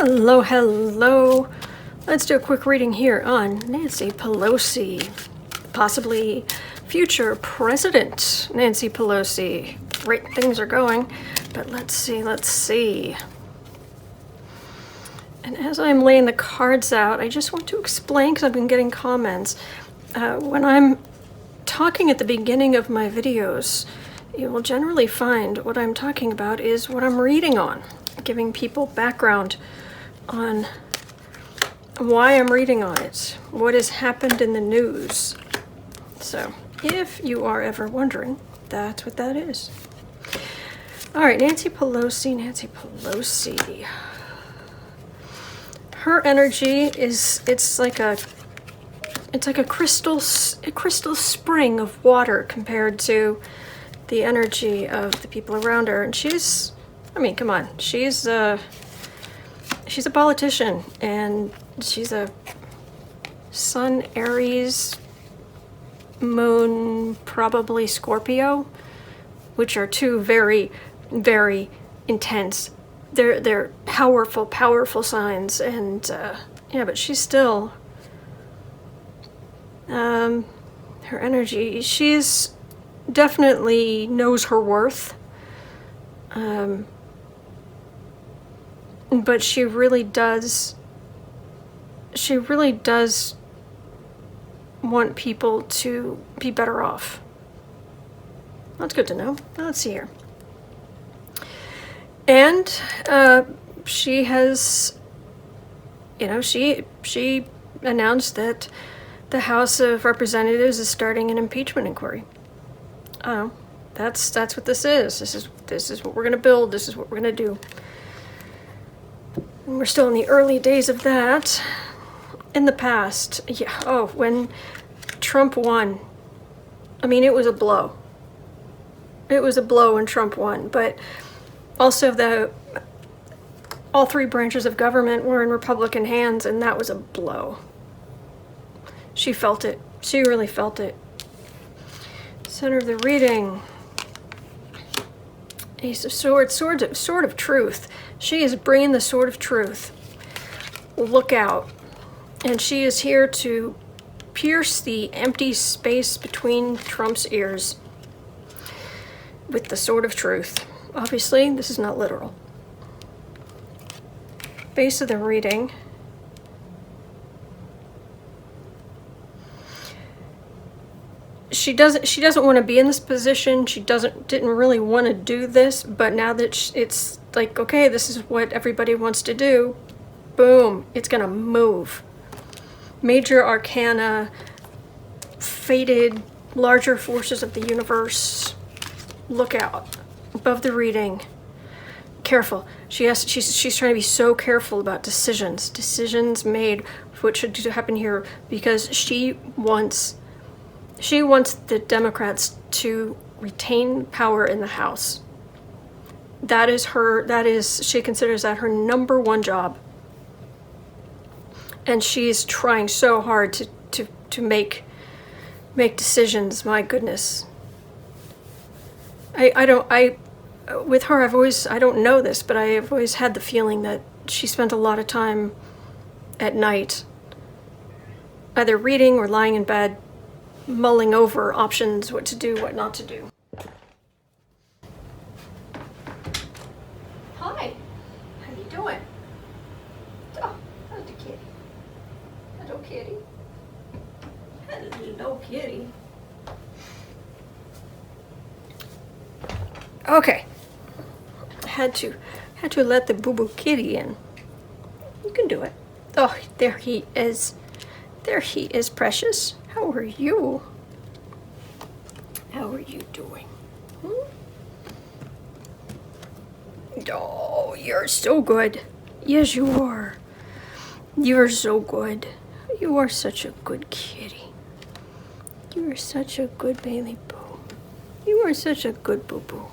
Hello, hello. Let's do a quick reading here on Nancy Pelosi, possibly future President Nancy Pelosi. Great things are going, but let's see. And as I'm laying the cards out, I just want to explain, because I've been getting comments. When I'm talking at the beginning of my videos, you will generally find what I'm talking about is what I'm reading on, giving people background on why I'm reading on it, what has happened in the news. So if you are ever wondering, that's what that is. All right, Nancy Pelosi. Her energy is, it's like a crystal spring of water compared to the energy of the people around her. And she's, I mean, come on, she's a politician, and she's a Sun, Aries, Moon, probably Scorpio, which are two very, very intense. They're powerful signs, and yeah, but she's still her energy. She's definitely knows her worth. But she really does want people to be better off. That's good to know. Let's see here. And she has, she announced that the House of Representatives is starting an impeachment inquiry. Oh, that's what this is. This is what we're gonna build. This is what we're gonna do. And we're still in the early days of that. In the past, yeah. Oh, when Trump won, I mean, it was a blow. It was a blow when Trump won, but also all three branches of government were in Republican hands, and that was a blow. She felt it. She really felt it. Center of the reading. Ace of Swords, sword of truth. She is bringing the sword of truth. Look out. And she is here to pierce the empty space between Trump's ears with the sword of truth. Obviously, this is not literal. Base of the reading. She doesn't want to be in this position. She didn't really want to do this, but now that it's like, okay, this is what everybody wants to do, boom, it's gonna move. Major arcana, fated, larger forces of the universe. Look out. Above the reading. Careful. She's trying to be so careful about decisions made, what should happen here, because she wants the Democrats to retain power in the House. She considers that her number one job. And she's trying so hard to make decisions. My goodness. With her, I don't know this, but I've always had the feeling that she spent a lot of time at night either reading or lying in bed, mulling over options, what to do, what not to do. Hi, how you doing? Oh, how's the kitty? Hello, kitty. Hello, kitty. Okay, had to let the boo-boo kitty in. You can do it. Oh, there he is. There he is, precious. How are you? How are you doing? Oh, you're so good. Yes, you are. You're so good. You are such a good kitty. You are such a good Bailey Boo. You are such a good boo-boo.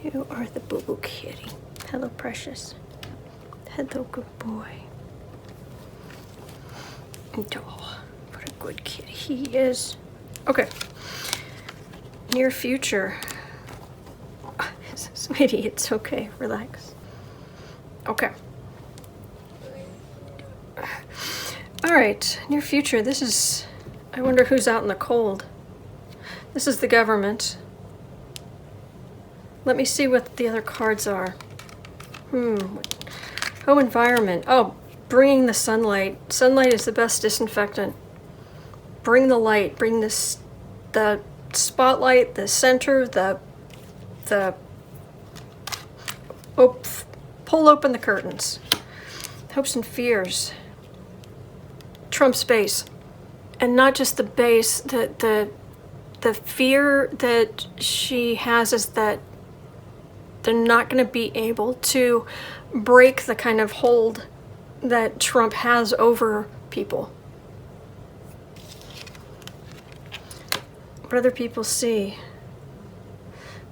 You are the boo-boo kitty. Hello, precious. Hello, good boy. Oh, what a good kitty he is. Okay. Near future. Sweetie, it's okay. Relax. Okay. All right, near future. This is, I wonder who's out in the cold. This is the government. Let me see what the other cards are. Oh, environment. Oh, bringing the sunlight. Sunlight is the best disinfectant. Bring the light. Bring this, the spotlight, the center, pull open the curtains. Hopes and fears. Trump's base. And not just the base, the fear that she has is that they're not going to be able to break the kind of hold that Trump has over people. But other people see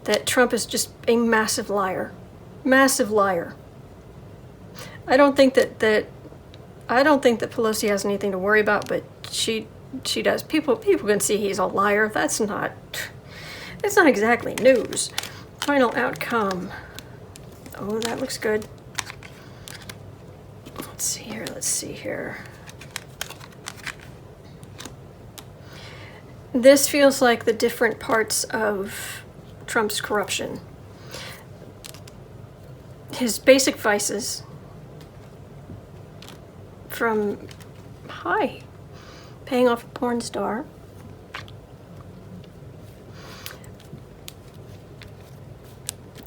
that Trump is just a massive liar. Massive liar. I don't think that Pelosi has anything to worry about, but she does. People can see he's a liar. That's not exactly news. Final outcome. Oh, that looks good. Let's see here. This feels like the different parts of Trump's corruption. His basic vices from, paying off a porn star.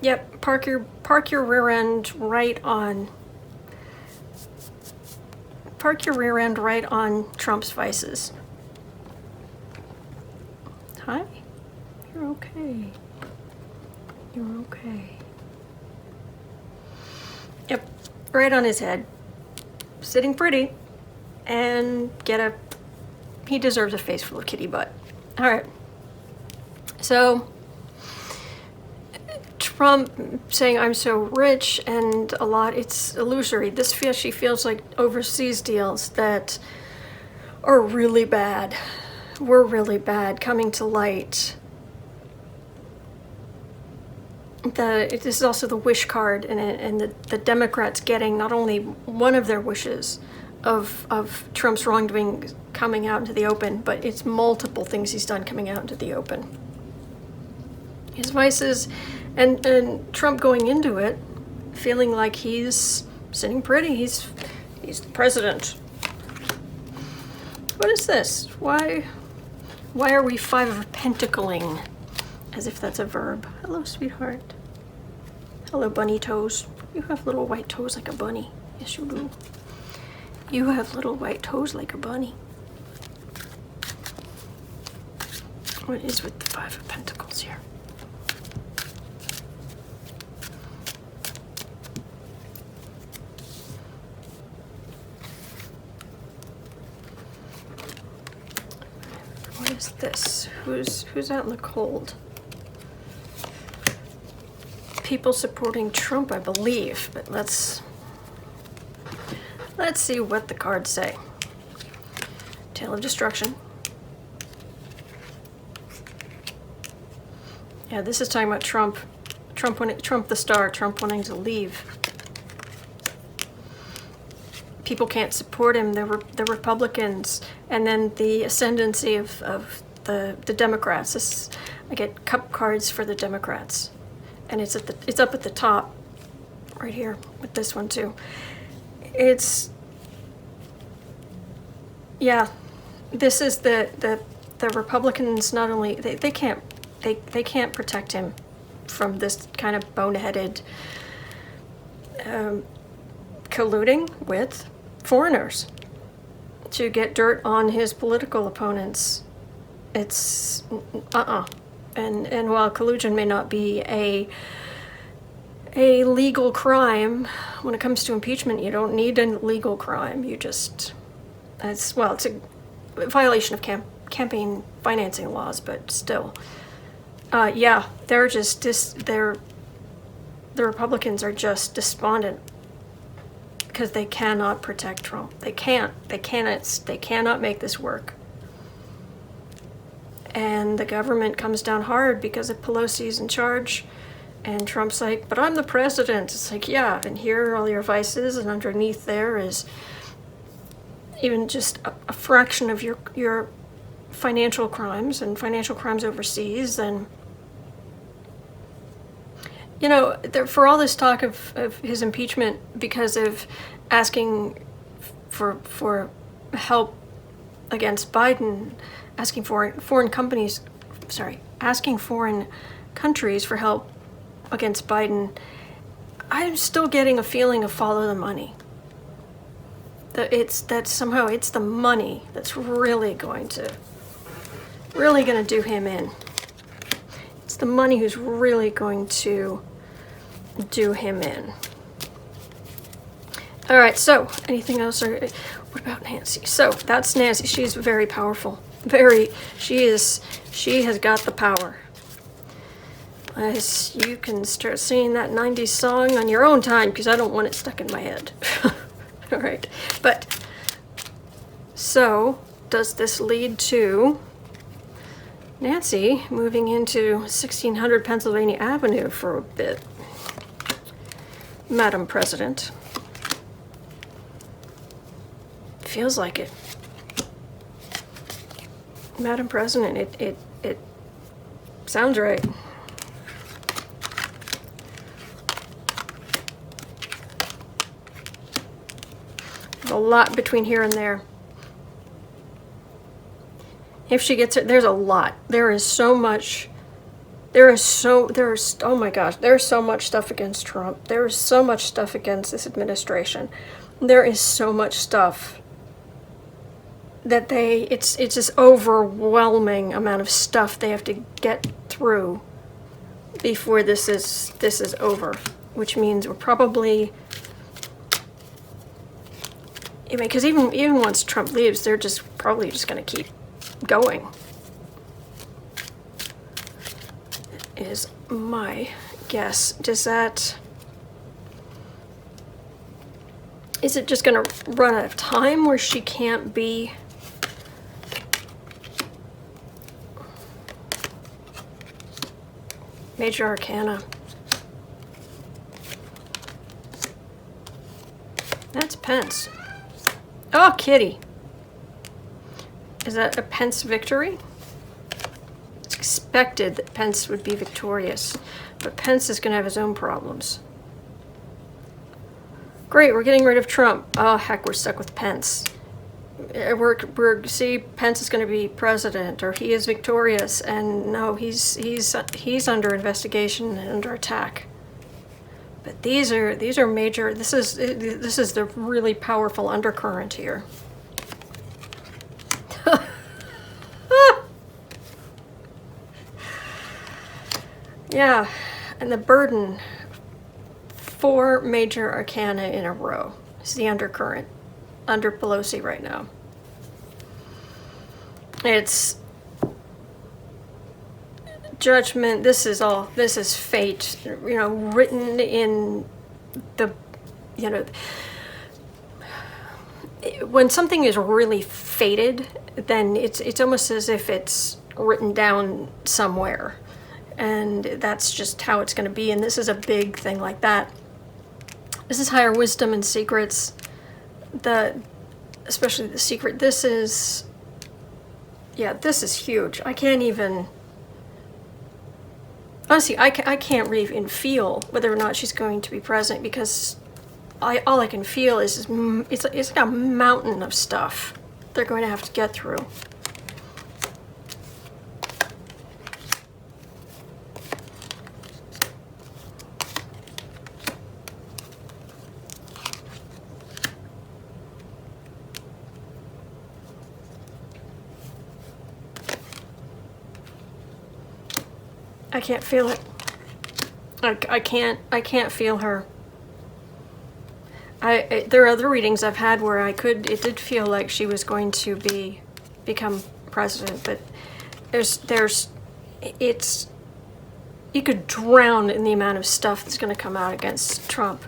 Yep, park your rear end right on Trump's vices. Hi, you're okay. You're okay. Yep, right on his head. Sitting pretty, and he deserves a face full of kitty butt. All right. So, Trump saying I'm so rich and a lot, it's illusory. She feels like overseas deals that are really bad. Were really bad, coming to light. This is also the wish card, and the Democrats getting not only one of their wishes of Trump's wrongdoing coming out into the open, but it's multiple things he's done coming out into the open. His vices, and Trump going into it, feeling like he's sitting pretty. He's the president. What is this? Why are we 5 of pentacling? As if that's a verb. Hello, sweetheart. Hello, bunny toes. You have little white toes like a bunny. Yes, you do. You have little white toes like a bunny. What is with the 5 of Pentacles here? What is this? Who's out in the cold? People supporting Trump, I believe, but let's see what the cards say. Tale of destruction. Yeah, this is talking about Trump the star, Trump wanting to leave. People can't support him, the Republicans, and then the ascendancy of the Democrats. I get cup cards for the Democrats. And it's up at the top, right here, with this one too. This is the Republicans. Not only they can't protect him from this kind of boneheaded colluding with foreigners to get dirt on his political opponents. It's And while collusion may not be a legal crime, when it comes to impeachment, you don't need a legal crime. It's a violation of campaign financing laws, but still. They're just the Republicans are just despondent because they cannot protect Trump. They cannot make this work. And the government comes down hard because if Pelosi's in charge, and Trump's like, but I'm the president. It's like, yeah, and here are all your vices, and underneath there is even just a fraction of your financial crimes and financial crimes overseas, then, you know, for all this talk of his impeachment because of asking for help against Biden, asking foreign countries for help against Biden, I'm still getting a feeling of follow the money. That somehow it's the money that's really going to do him in. It's the money who's really going to do him in. All right, so anything else? Or what about Nancy? So that's Nancy. She's very powerful. She has got the power. As you can start singing that 90s song on your own time, because I don't want it stuck in my head. All right, but so does this lead to Nancy moving into 1600 Pennsylvania Avenue for a bit? Madam President. Feels like it. Madam President, it sounds right. A lot between here and there. If she gets it, there's a lot. Oh my gosh, there's so much stuff against Trump. There is so much stuff against this administration. There is so much stuff that it's this overwhelming amount of stuff they have to get through before this is over, which means we're probably, I mean, because even once Trump leaves, they're probably just going to keep going, is my guess. Is it just going to run out of time where she can't be Major Arcana? That's Pence. Oh, kitty. Is that a Pence victory? It's expected that Pence would be victorious, but Pence is going to have his own problems. Great, we're getting rid of Trump. Oh, heck, we're stuck with Pence. See, Pence is going to be president, or he is victorious, and no, he's under investigation and under attack. But these are major. This is the really powerful undercurrent here. Yeah, and the burden. 4 major arcana in a row is the undercurrent under Pelosi right now. It's judgment. This is fate, written in the, when something is really fated, then it's almost as if it's written down somewhere, and that's just how it's going to be. And this is a big thing like that. This is higher wisdom and secrets. Especially the secret. This is huge. I can't even. Honestly, I can't really even feel whether or not she's going to be president, because all I can feel is it's like a mountain of stuff they're going to have to get through. I can't feel it. I can't feel her. There are other readings I've had where it did feel like she was going to become president, but you could drown in the amount of stuff that's going to come out against Trump.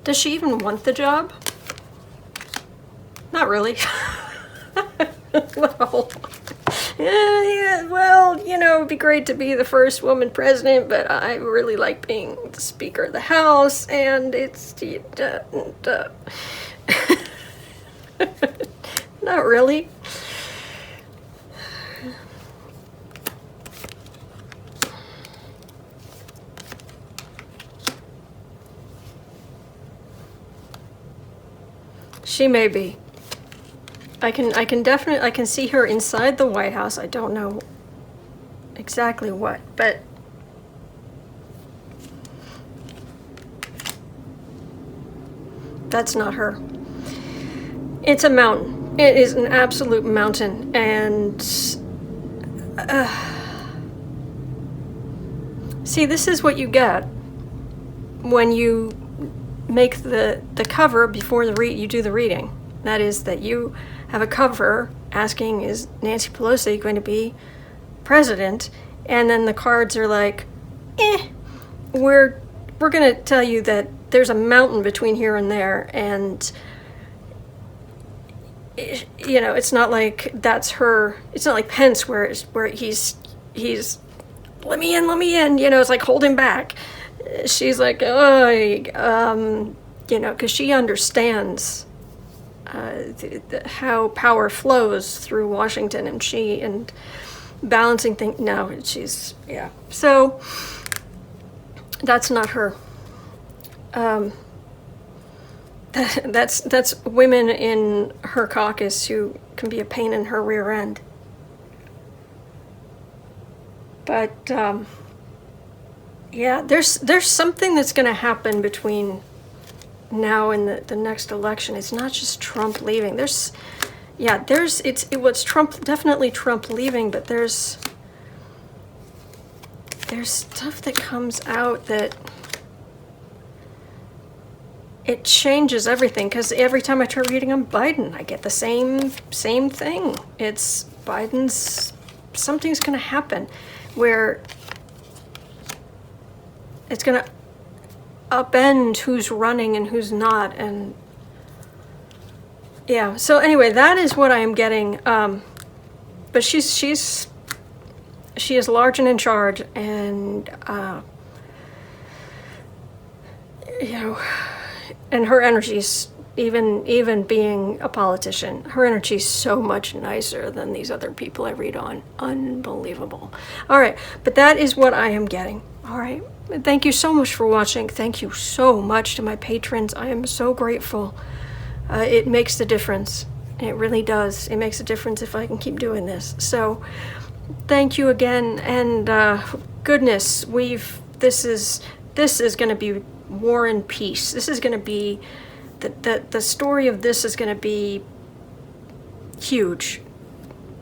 Does she even want the job? Not really. Yeah, well, it'd be great to be the first woman president, but I really like being the Speaker of the House, and it's not really. She may be. I can see her inside the White House. I don't know exactly what, but that's not her. It's a mountain. It is an absolute mountain, and see, this is what you get when you make the cover before you do the reading. That is that you have a cover asking, is Nancy Pelosi going to be president? And then the cards are like, we're going to tell you that there's a mountain between here and there, and it's not like that's her. It's not like Pence where he's let me in. It's like hold him back. She's like, because she understands how power flows through Washington, and balancing things. No, so that's not her. That's women in her caucus who can be a pain in her rear end. But there's something that's going to happen between now and the next election. It's not just Trump leaving. It's Trump, definitely Trump leaving, but there's stuff that comes out that it changes everything, because every time I try reading on Biden, I get the same thing. It's something's going to happen where it's going to upend who's running and who's not, and so anyway, that is what I am getting. But she is large and in charge, and and her energy's, even being a politician, her energy's so much nicer than these other people I read on. Unbelievable. All right, but that is what I am getting. All right. Thank you so much for watching. Thank you so much to my patrons. I am so grateful. It makes the difference. It really does. It makes a difference if I can keep doing this. So thank you again. And goodness, this is going to be War and Peace. This is going to be, the story of this is going to be huge.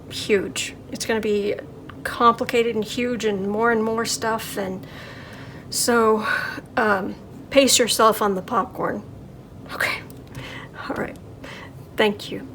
Huge. It's going to be complicated and huge and more stuff, and so pace yourself on the popcorn. Okay. All right. Thank you.